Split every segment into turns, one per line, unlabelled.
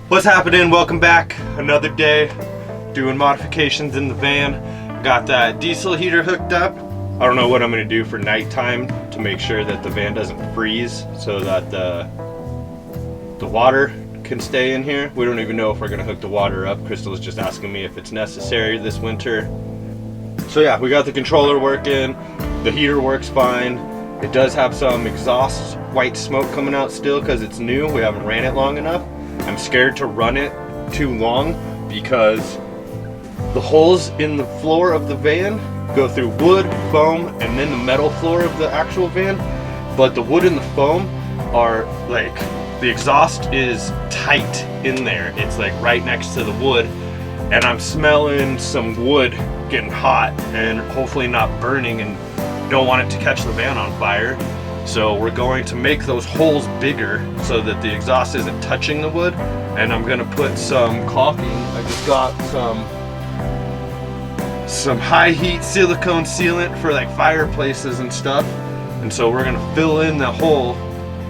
What's happening? Welcome back. Another day doing modifications in the van. Got that diesel heater hooked up. I don't know what I'm going to do for nighttime to make sure that the van doesn't freeze so that the water can stay in here. We don't even know if we're going to hook the water up. Crystal is just asking me if it's necessary this winter. So yeah, we got the controller working. The heater works fine. It does have some exhaust white smoke coming out still because it's new. We haven't ran it long enough. I'm scared to run it too long because the holes in the floor of the van go through wood, foam, and then the metal floor of the actual van. But the wood and the foam are like, the exhaust is tight in there. It's like right next to the wood, and I'm smelling some wood getting hot and hopefully not burning, and don't want it to catch the van on fire. So we're going to make those holes bigger so that the exhaust isn't touching the wood, and I'm gonna put some caulking. I just got some high heat silicone sealant for like fireplaces and stuff, and so we're gonna fill in the hole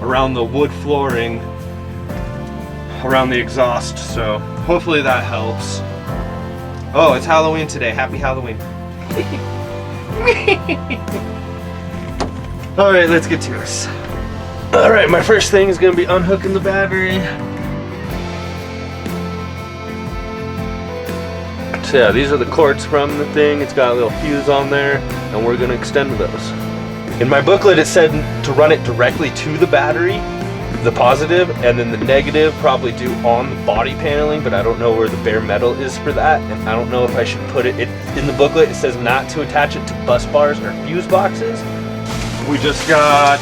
around the wood flooring around the exhaust. So hopefully that helps. Oh, it's Halloween today. Happy Halloween. All right, let's get to this. All right, my first thing is gonna be unhooking the battery. So yeah, these are the cords from the thing. It's got a little fuse on there, and we're gonna extend those. In my booklet, it said to run it directly to the battery, the positive, and then the negative probably do on the body paneling, but I don't know where the bare metal is for that, and I don't know if I should put it in the booklet. It says not to attach it to bus bars or fuse boxes. We just got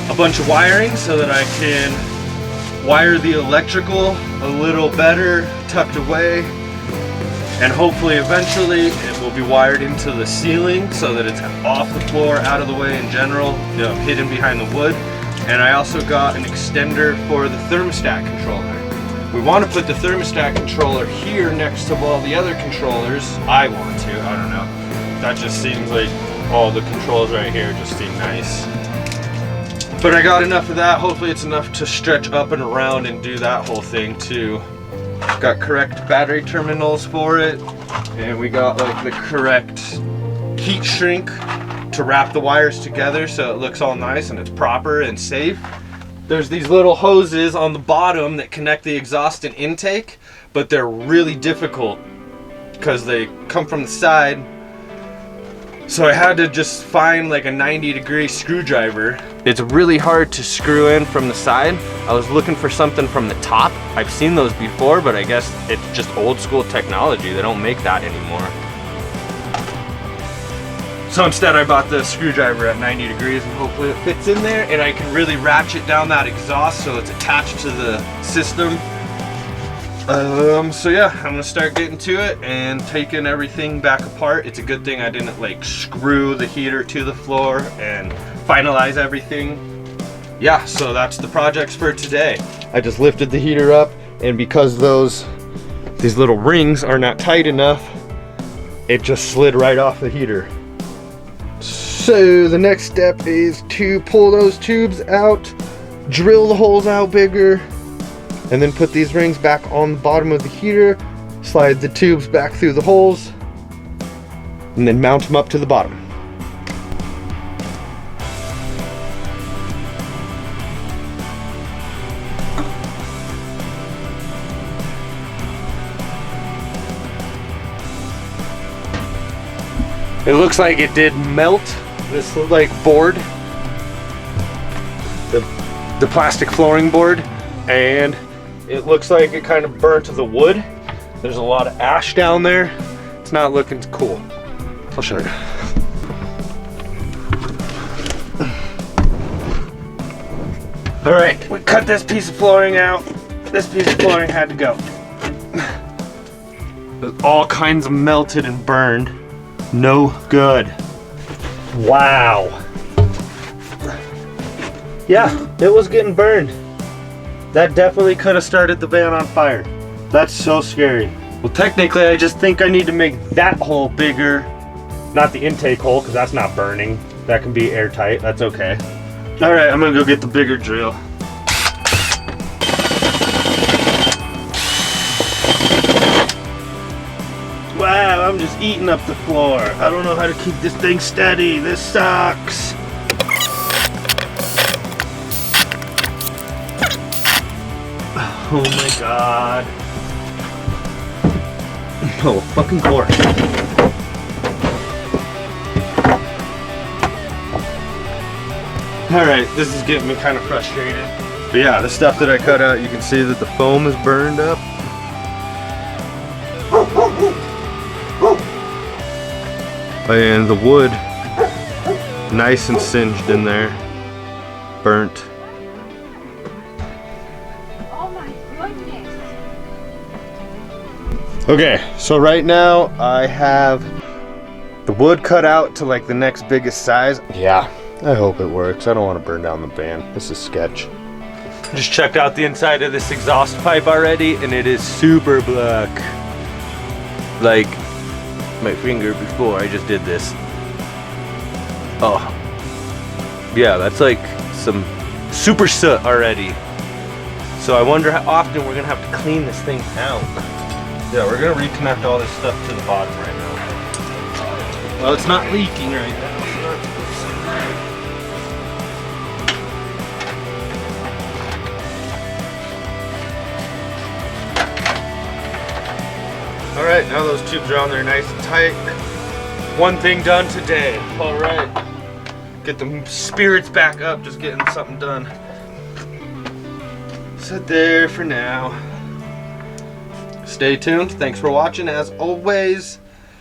a bunch of wiring so that I can wire the electrical a little better, tucked away, and hopefully eventually it will be wired into the ceiling so that it's off the floor, out of the way in general, you know, hidden behind the wood. And I also got an extender for the thermostat controller. We want to put the thermostat controller here next to all the other controllers. I want to, I don't know. That just seems like all the controls right here just seem nice. But I got enough of that. Hopefully it's enough to stretch up and around and do that whole thing too. Got correct battery terminals for it, and we got like the correct heat shrink to wrap the wires together so it looks all nice and it's proper and safe. There's these little hoses on the bottom that connect the exhaust and intake, but they're really difficult because they come from the side. So I had to just find like a 90-degree screwdriver. It's really hard to screw in from the side. I was looking for something from the top. I've seen those before, but I guess it's just old school technology. They don't make that anymore. So instead I bought the screwdriver at 90 degrees, and hopefully it fits in there, and I can really ratchet down that exhaust so it's attached to the system. So yeah, I'm gonna start getting to it and taking everything back apart. It's a good thing I didn't like screw the heater to the floor and finalize everything. Yeah, so that's the projects for today. I just lifted the heater up, and because these little rings are not tight enough, it just slid right off the heater. So the next step is to pull those tubes out, drill the holes out bigger, and then put these rings back on the bottom of the heater, slide the tubes back through the holes, and then mount them up to the bottom. It looks like it did melt this like board, the plastic flooring board, and it looks like it kind of burnt the wood. There's a lot of ash down there. It's not looking cool. I'll show you. All right, we cut this piece of flooring out. This piece of flooring had to go. There's all kinds of melted and burned. No good. Wow. Yeah, it was getting burned. That definitely could have started the van on fire. That's so scary. Well, technically, I just think I need to make that hole bigger. Not the intake hole, because that's not burning. That can be airtight, that's okay. All right, I'm gonna go get the bigger drill. I'm just eating up the floor. I don't know how to keep this thing steady. This sucks. Oh my god. Oh, fucking cord. Alright, this is getting me kind of frustrated. But yeah, the stuff that I cut out, you can see that the foam is burned up. And the wood, nice and singed in there. Burnt.
Oh my goodness.
Okay, so right now I have the wood cut out to like the next biggest size. Yeah, I hope it works. I don't want to burn down the van. This is sketch. Just checked out the inside of this exhaust pipe already and it is super black. Like my finger before I just did this. Oh. Yeah, that's like some super soot already. So I wonder how often we're gonna have to clean this thing out. Yeah, we're gonna reconnect all this stuff to the bottom right now. Well, it's not leaking right now. All right, now those tubes are on there nice and tight. One thing done today. All right, get the spirits back up, just getting something done. Sit there for now. Stay tuned. Thanks for watching as always.